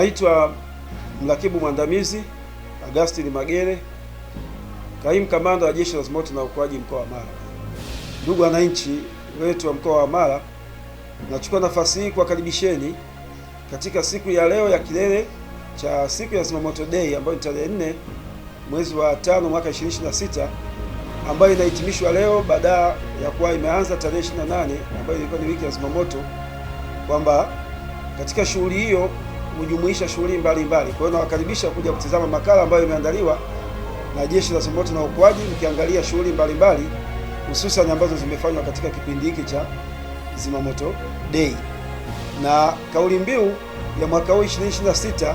Naitwa mrakibu mwandamizi Augustine Magere, kaimu kamanda wa Jeshi la Zimamoto na Uokoaji mkoa wa Mara. Ndugu wananchi wetu wa mkoa wa Mara, nachukua nafasi hii kuwakaribisheni katika siku ya leo ya kilele cha siku ya Zimamoto Day ambayo ni tarehe 4 mwezi wa 5 mwaka 2026, ambayo inahitimishwa leo baada ya kuwa imeanza tarehe 28 ambayo ilikuwa ni wiki ya zimamoto, kwamba katika shughuli hiyo hujumuisha shughuli mbalimbali. Kwa hiyo nawakaribisha kuja kutizama makala ambayo imeandaliwa na Jeshi la Zimamoto na Uokoaji, mkiangalia shughuli mbalimbali hususan ambazo zimefanywa katika kipindi hiki cha Zimamoto Day. Na kauli mbiu ya mwaka huu 2026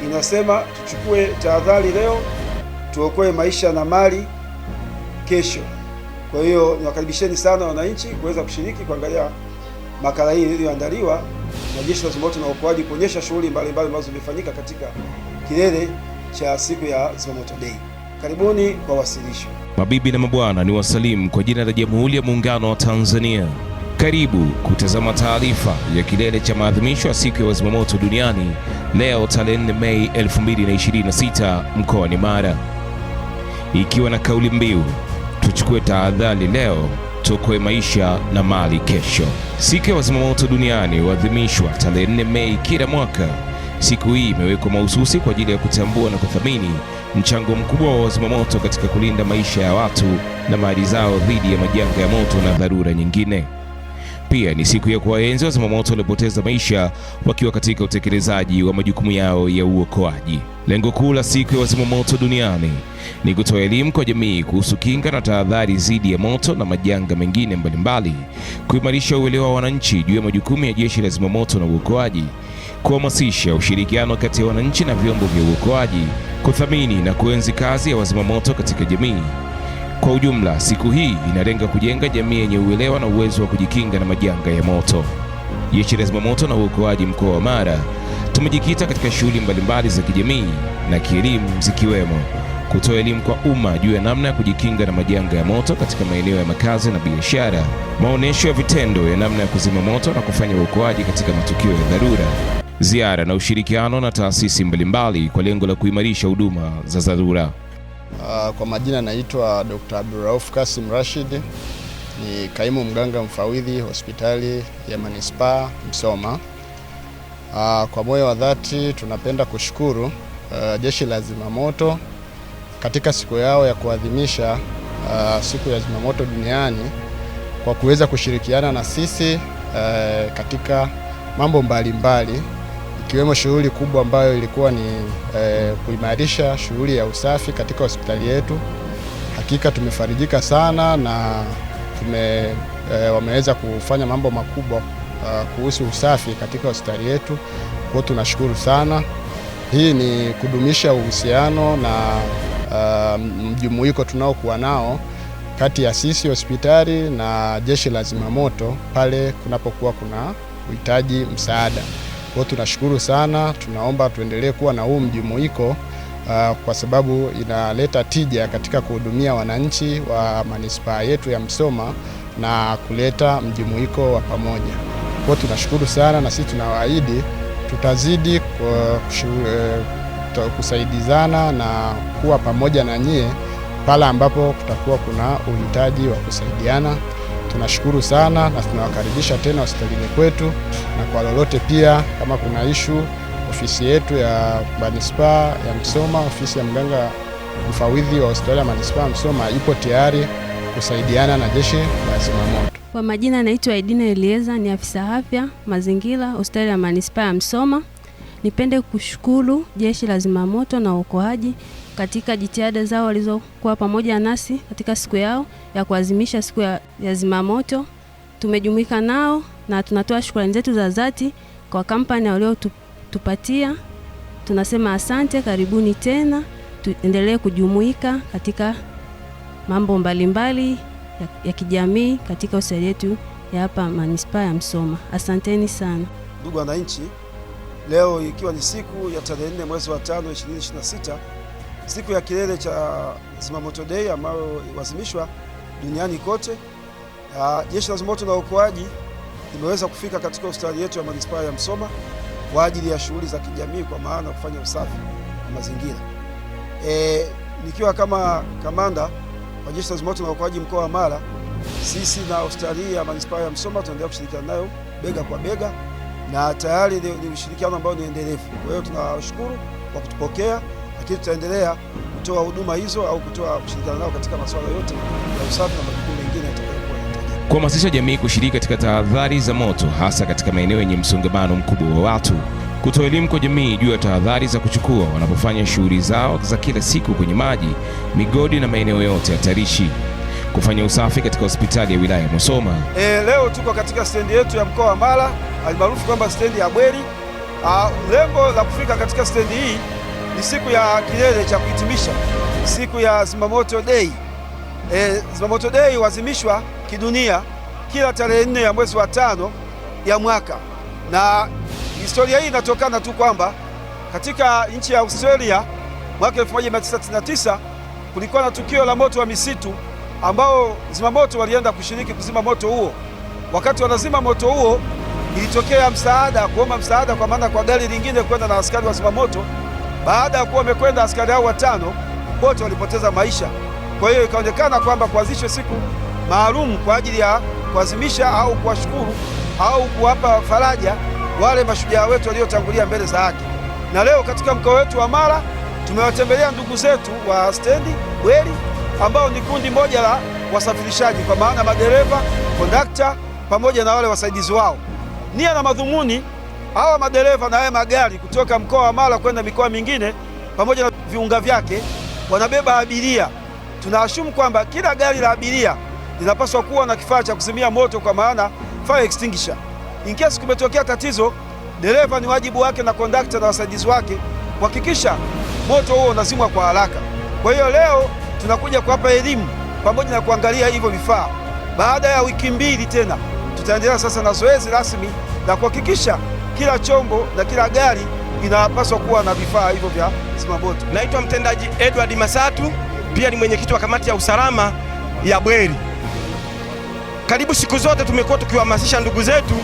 inasema tuchukue tahadhari leo, tuokoe maisha na mali kesho. Kwa hiyo niwakaribisheni sana wananchi kuweza kushiriki kuangalia makala hii iliyoandaliwa na Jeshi la Zimamoto na Uokoaji, kuonyesha shughuli mbalimbali ambazo zimefanyika katika kilele cha siku ya Zimamoto Day. Karibuni kwa wasilisho. Mabibi na mabwana, ni wasalimu kwa jina la Jamhuri ya Muungano wa Tanzania. Karibu kutazama taarifa ya kilele cha maadhimisho ya siku ya Zimamoto duniani leo tarehe 4 Mei 2026 mkoani Mara, ikiwa na kauli mbiu tuchukue tahadhari leo, tuokoe maisha na mali kesho. Siku ya Zimamoto duniani huadhimishwa tarehe 4 Mei kila mwaka. Siku hii imewekwa mahususi kwa ajili ya kutambua na kuthamini mchango mkubwa wa wazimamoto katika kulinda maisha ya watu na mali zao dhidi ya majanga ya moto na dharura nyingine. Pia ni siku ya kuwaenzi wazimamoto waliopoteza maisha wakiwa katika utekelezaji wa majukumu yao ya uokoaji. Lengo kuu la siku ya wazimamoto duniani ni kutoa elimu kwa jamii kuhusu kinga na tahadhari dhidi ya moto na majanga mengine mbalimbali, kuimarisha uelewa wa wananchi juu ya majukumu ya Jeshi la Zimamoto na Uokoaji, kuhamasisha ushirikiano kati ya wananchi na vyombo vya uokoaji, kuthamini na kuenzi kazi ya wazimamoto katika jamii. Kwa ujumla, siku hii inalenga kujenga jamii yenye uelewa na uwezo wa kujikinga na majanga ya moto. Jeshi la Zimamoto na Uokoaji mkoa wa Mara tumejikita katika shughuli mbalimbali za kijamii na kielimu, zikiwemo kutoa elimu kwa umma juu ya namna ya kujikinga na majanga ya moto katika maeneo ya makazi na biashara, maonesho ya vitendo ya namna ya kuzima moto na kufanya uokoaji katika matukio ya dharura, ziara na ushirikiano na taasisi mbalimbali kwa lengo la kuimarisha huduma za dharura. Kwa majina naitwa Dr. Abdulrauf Kasim Rashid, ni kaimu mganga mfawidhi hospitali ya Manispaa Msoma. Kwa moyo wa dhati tunapenda kushukuru Jeshi la Zimamoto katika siku yao ya kuadhimisha siku ya Zimamoto duniani kwa kuweza kushirikiana na sisi katika mambo mbalimbali, ikiwemo shughuli kubwa ambayo ilikuwa ni kuimarisha shughuli ya usafi katika hospitali yetu. Hakika tumefarijika sana na wameweza kufanya mambo makubwa kuhusu usafi katika hospitali yetu. Kwa tunashukuru sana. Hii ni kudumisha uhusiano na mjumuiko tunaokuwa nao kati ya sisi hospitali na Jeshi la Zimamoto pale kunapokuwa kuna uhitaji msaada. Kwa tunashukuru sana, tunaomba tuendelee kuwa na huu mjumuiko kwa sababu inaleta tija katika kuhudumia wananchi wa manispaa yetu ya Msoma na kuleta mjumuiko wa pamoja. Kwa tunashukuru sana, na sisi tunawaahidi tutazidi kusaidizana na kuwa pamoja na nyie pale ambapo kutakuwa kuna uhitaji wa kusaidiana. Tunashukuru sana na tunawakaribisha tena hospitalini kwetu, na kwa lolote pia kama kuna issue, ofisi yetu ya Manispaa ya Msoma, ofisi ya mganga mfawidhi wa hospitali ya Manispaa ya Msoma ipo tayari kusaidiana na Jeshi la Zimamoto. Kwa majina naitwa Edina Elieza, ni afisa afya mazingira hospitali ya Manispaa ya Msoma. Nipende kushukuru Jeshi la Zimamoto na Uokoaji katika jitihada zao walizokuwa pamoja nasi katika siku yao ya kuadhimisha siku ya Zimamoto. Tumejumuika nao na tunatoa shukrani zetu za dhati kwa kampani waliotupatia. Tunasema asante, karibuni tena, tuendelee kujumuika katika mambo mbalimbali ya kijamii katika hospitali yetu ya hapa Manispaa ya Msoma. Asanteni sana. Ndugu wananchi, leo ikiwa ni siku ya tarehe 4 mwezi wa 5 2026, siku ya kilele cha Zimamoto Day ambayo huadhimishwa duniani kote, Jeshi la Zimamoto na Uokoaji imeweza kufika katika hospitali yetu ya Manispaa ya Msoma kwa ajili ya shughuli za kijamii, kwa maana kufanya usafi wa mazingira. Nikiwa kama kamanda wa Jeshi la Zimamoto na Uokoaji mkoa wa Mara, sisi na hospitali ya manispaa ya Msoma tunaendelea kushirikiana nayo bega kwa bega, na tayari ni ushirikiano ambao ni endelevu. Kwa hiyo tunawashukuru kwa kutupokea, lakini tutaendelea kutoa huduma hizo au kutoa kushirikiana nao katika masuala yote ya usafi na majukumu mengine yatakayokuwa yanahitajika. Kuhamasisha jamii kushiriki katika tahadhari za moto, hasa katika maeneo yenye msongamano mkubwa wa watu. Kutoa elimu kwa jamii juu ya tahadhari za kuchukua wanapofanya shughuli zao za kila siku kwenye maji, migodi na maeneo yote hatarishi. Kufanya usafi katika hospitali ya wilaya ya Musoma. Leo tuko katika stendi yetu ya mkoa wa Mara, alimaarufu kwamba stendi ya Bweri. Lengo la kufika katika stendi hii ni siku ya kilele cha kuhitimisha siku ya Zimamoto Day. Zimamoto Day huadhimishwa kidunia kila tarehe 4 ya mwezi wa 5 ya mwaka, na historia hii inatokana tu kwamba katika nchi ya Australia mwaka 1999 kulikuwa na tukio la moto wa misitu ambao zimamoto walienda kushiriki kuzima moto huo. Wakati wanazima moto huo, ilitokea kuomba msaada kwa maana kwa gari lingine kwenda na askari wa zimamoto. Baada ya kuwa wamekwenda askari hao 5, wote walipoteza maisha. Kwa hiyo ikaonekana kwamba kuanzishwe siku maalum kwa ajili ya kuadhimisha au kuwashukuru au kuwapa faraja wale mashujaa wetu waliotangulia mbele za haki. Na leo katika mkoa wetu wa Mara tumewatembelea ndugu zetu wa stendi Bweri ambao ni kundi moja la wasafirishaji, kwa maana madereva, kondakta pamoja na wale wasaidizi wao. Nia na madhumuni, hawa madereva na haya magari kutoka mkoa wa Mara kwenda mikoa mingine pamoja na viunga vyake wanabeba abiria. Tunaashumu kwamba kila gari la abiria linapaswa kuwa na kifaa cha kuzimia moto, kwa maana fire extinguisher. In case kumetokea tatizo, dereva ni wajibu wake na kondakta na wasaidizi wake kuhakikisha moto huo unazimwa kwa haraka. Kwa hiyo leo tunakuja kuwapa elimu pamoja na kuangalia hivyo vifaa. Baada ya wiki 2 tena tutaendelea sasa na zoezi rasmi la kuhakikisha kila chombo na kila gari inapaswa kuwa na vifaa hivyo vya zimamoto. Naitwa mtendaji Edward Masatu, pia ni mwenyekiti wa kamati ya usalama ya Bweri. Karibu siku zote tumekuwa tukiwahamasisha ndugu zetu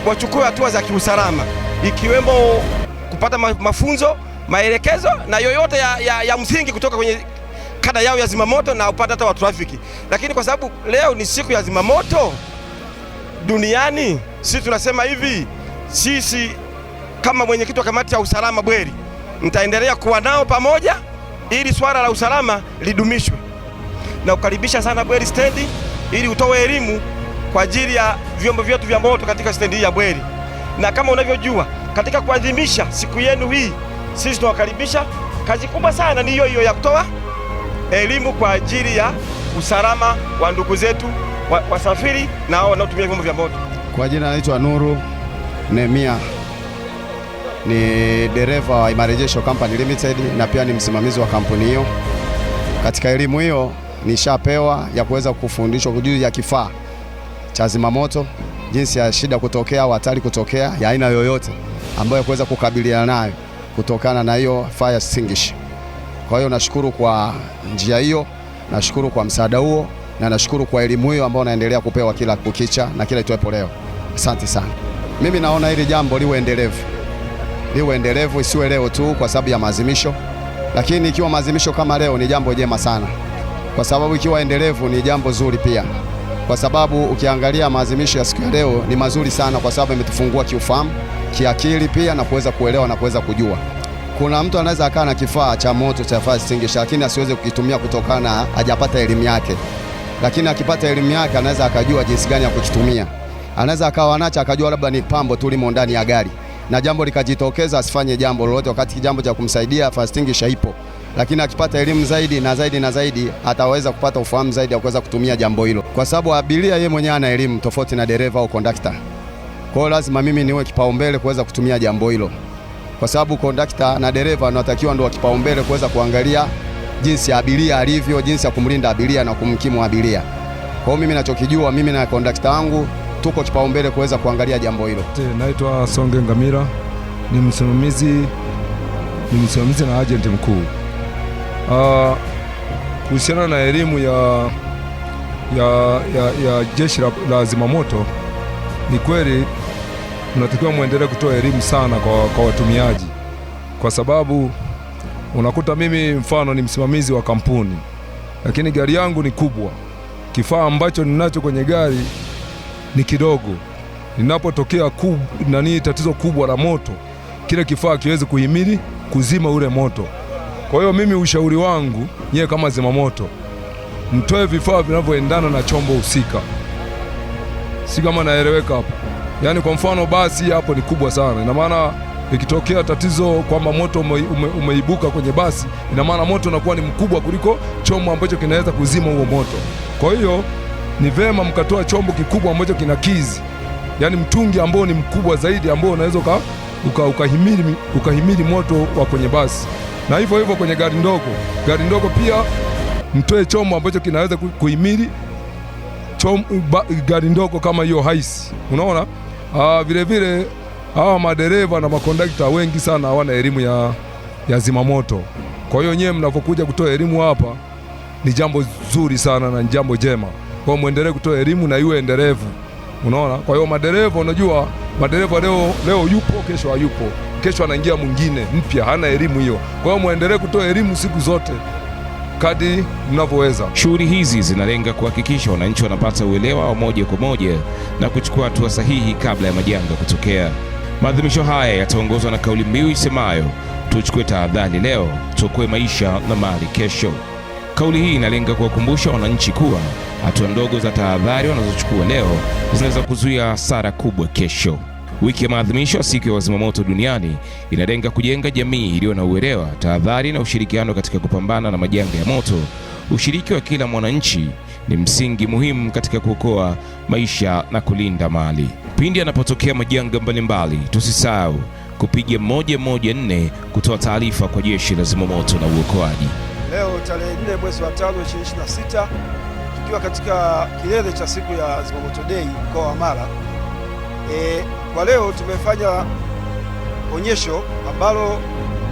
wachukue hatua za kiusalama, ikiwemo kupata mafunzo, maelekezo na yoyote ya msingi kutoka kwenye kada yao ya zimamoto na upata hata wa trafiki. Lakini kwa sababu leo ni siku ya zimamoto duniani, sisi tunasema hivi, sisi kama mwenyekiti wa kamati ya usalama Bweri nitaendelea kuwa nao pamoja ili swala la usalama lidumishwe. Na kukaribisha sana Bweri stendi ili utoe elimu kwa ajili ya vyombo vyetu vya moto katika stendi hii ya Bweri. Na kama unavyojua, katika kuadhimisha siku yenu hii, sisi tunawakaribisha. Kazi kubwa sana ni hiyo ya kutoa elimu kwa ajili ya usalama wa ndugu zetu wasafiri na hao wanaotumia vyombo vya moto. Kwa jina naitwa Nuru Nehemia, ni dereva wa Imarejesho Company Limited na pia ni msimamizi wa kampuni hiyo. Katika elimu hiyo nishapewa ya kuweza kufundishwa juu ya kifaa cha zimamoto, jinsi ya shida kutokea au hatari kutokea ya aina yoyote ambayo kuweza kukabiliana nayo kutokana na hiyo fire extinguisher. Kwa hiyo nashukuru kwa njia hiyo, nashukuru kwa msaada huo, na nashukuru kwa elimu hiyo ambayo naendelea kupewa kila kukicha na kila itwapo leo. Asante sana. Mimi naona hili jambo liwe endelevu, isiwe leo tu kwa sababu ya maadhimisho, lakini ikiwa maadhimisho kama leo ni jambo jema sana, kwa sababu ikiwa endelevu ni jambo zuri pia, kwa sababu ukiangalia maadhimisho ya siku ya leo ni mazuri sana, kwa sababu imetufungua kiufahamu, kiakili pia, na kuweza kuelewa na kuweza kujua. Kuna mtu anaweza akaa na kifaa cha moto cha fire extinguisher lakini asiweze kukitumia kutokana na hajapata elimu yake, lakini akipata elimu yake anaweza akajua jinsi gani ya kukitumia. Anaweza akawa nacho akajua labda ni pambo tu limo ndani ya gari na jambo likajitokeza, asifanye jambo lolote wakati jambo cha kumsaidia fire extinguisher ipo. Lakini akipata elimu zaidi na zaidi ataweza kupata ufahamu zaidi ya kuweza kutumia jambo hilo, kwa sababu abiria yeye mwenyewe ana elimu tofauti na dereva au kondakta. Kwa hiyo lazima mimi niwe kipaumbele kuweza kutumia jambo hilo, kwa sababu kondakta na dereva wanatakiwa ndio kipaumbele kuweza kuangalia jinsi abiria alivyo, jinsi ya kumlinda abiria na kumkimu abiria. Kwa hiyo mimi ninachokijua, mimi na kondakta wangu tuko kipaumbele kuweza kuangalia jambo hilo. Naitwa Songe Ngamira, ni msimamizi na agent mkuu. Kuhusiana na elimu ya jeshi la zimamoto, ni kweli mnatakiwa muendelee kutoa elimu sana kwa watumiaji, kwa sababu unakuta mimi mfano ni msimamizi wa kampuni, lakini gari yangu ni kubwa, kifaa ambacho ninacho kwenye gari ni kidogo. Ninapotokea tatizo kubwa la moto, kile kifaa kiwezi kuhimili kuzima ule moto. Kwa hiyo mimi ushauri wangu nyewe kama zimamoto, mtoe vifaa vinavyoendana na chombo husika. Si kama naeleweka hapo? Yaani kwa mfano basi hapo ni kubwa sana, ina maana ikitokea tatizo kwamba moto umeibuka kwenye basi, ina maana moto unakuwa ni mkubwa kuliko chombo ambacho kinaweza kuzima huo moto. Kwa hiyo ni vema mkatoa chombo kikubwa ambacho kinakizi, yaani mtungi ambao ni mkubwa zaidi ambao unaweza ukahimili moto wa kwenye basi. Na hivyo hivyo kwenye gari ndogo pia mtoe chombo ambacho kinaweza kuhimili gari ndogo kama hiyo haisi. Unaona? Vile vile hawa madereva na makondakta wengi sana hawana elimu ya zimamoto. Kwa hiyo nyewe mnapokuja kutoa elimu hapa ni jambo zuri sana na ni jambo jema. Kwa hiyo muendelee kutoa elimu na iwe endelevu. Unaona? Kwa hiyo madereva, unajua madereva leo yupo, kesho hayupo. Kesho anaingia mwingine mpya, hana elimu hiyo. Kwa hiyo muendelee kutoa elimu siku zote kadri mnavyoweza. Shughuli hizi zinalenga kuhakikisha wananchi wanapata uelewa wa moja kwa moja na kuchukua hatua sahihi kabla ya majanga kutokea. Maadhimisho haya yataongozwa na kauli mbiu isemayo tuchukue tahadhari leo, tuokoe maisha na mali kesho. Kauli hii inalenga kuwakumbusha wananchi kuwa hatua ndogo za tahadhari wanazochukua leo zinaweza kuzuia hasara kubwa kesho. Wiki ya maadhimisho ya siku ya wazimamoto duniani inalenga kujenga jamii iliyo na uelewa, tahadhari na ushirikiano katika kupambana na majanga ya moto. Ushiriki wa kila mwananchi ni msingi muhimu katika kuokoa maisha na kulinda mali. Pindi yanapotokea majanga mbalimbali, tusisahau kupiga 114 kutoa taarifa kwa Jeshi la Zimamoto na Uokoaji. Leo tarehe 4 mwezi wa 5 2026, tukiwa katika kilele cha siku ya Zimamoto Day mkoa wa Mara. Kwa leo tumefanya onyesho ambalo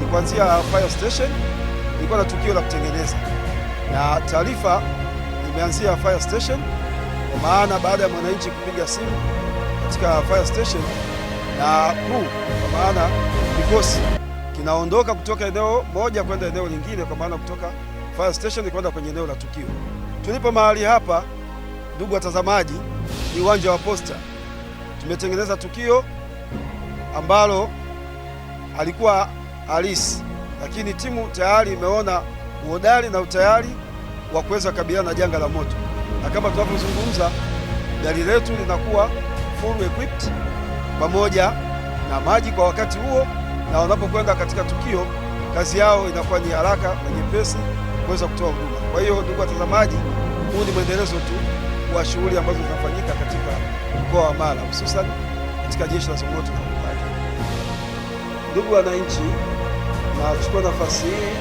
ni kuanzia fire station, ilikuwa na tukio la kutengeneza, na taarifa imeanzia fire station, kwa maana baada ya mwananchi kupiga simu katika fire station na crew, kwa maana kikosi kinaondoka kutoka eneo moja kwenda eneo lingine, kwa maana kutoka fire station kwenda kwenye eneo la tukio. Tulipo mahali hapa, ndugu watazamaji, ni uwanja wa Posta. Tumetengeneza tukio ambalo alikuwa halisi, lakini timu tayari imeona uhodari na utayari wa kuweza kukabiliana na janga la moto, na kama tunavyozungumza, gari letu linakuwa full equipped pamoja na maji kwa wakati huo, na wanapokwenda katika tukio kazi yao inakuwa ni haraka na nyepesi kuweza kutoa huduma. Kwa hiyo ndugu watazamaji, huu ni mwendelezo tu wa shughuli ambazo zinafanyika katika mkoa wa Mara, hususan katika Jeshi la Zimamoto na Uokoaji. Ndugu wananchi, nachukua nafasi hii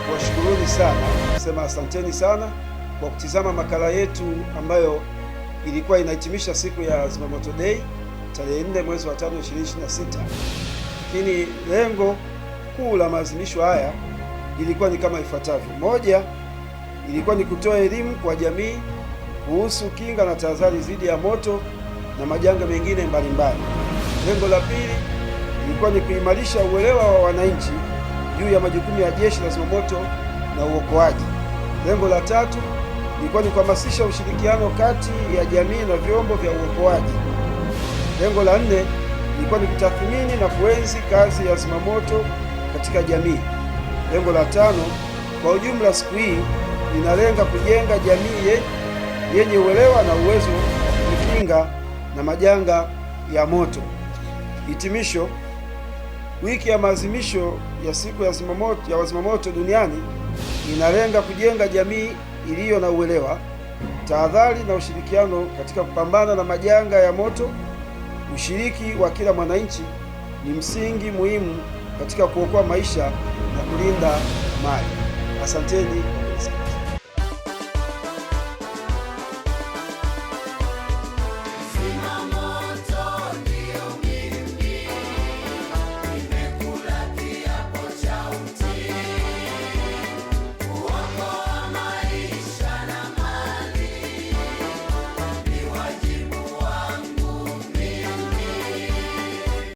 kuwashukuruni sana, kusema asanteni sana kwa kutizama makala yetu ambayo ilikuwa inahitimisha siku ya Zimamoto Day tarehe 4 mwezi wa 5 2026. Lakini lengo kuu la maadhimisho haya ilikuwa ni kama ifuatavyo. Moja, ilikuwa ni kutoa elimu kwa jamii kuhusu kinga na tahadhari dhidi ya moto na majanga mengine mbalimbali. Lengo la pili ilikuwa ni kuimarisha uelewa wa wananchi juu ya majukumu ya Jeshi la Zimamoto na Uokoaji. Lengo la tatu ilikuwa ni kuhamasisha ushirikiano kati ya jamii na vyombo vya uokoaji. Lengo la nne ilikuwa ni kutathmini na kuenzi kazi ya zimamoto katika jamii. Lengo la tano, kwa ujumla, siku hii inalenga kujenga jamii yenye uelewa na uwezo wa kujikinga na majanga ya moto. Hitimisho, wiki ya maadhimisho ya siku ya wazimamoto duniani inalenga kujenga jamii iliyo na uelewa, tahadhari na ushirikiano katika kupambana na majanga ya moto. Ushiriki wa kila mwananchi ni msingi muhimu katika kuokoa maisha na kulinda mali. Asanteni.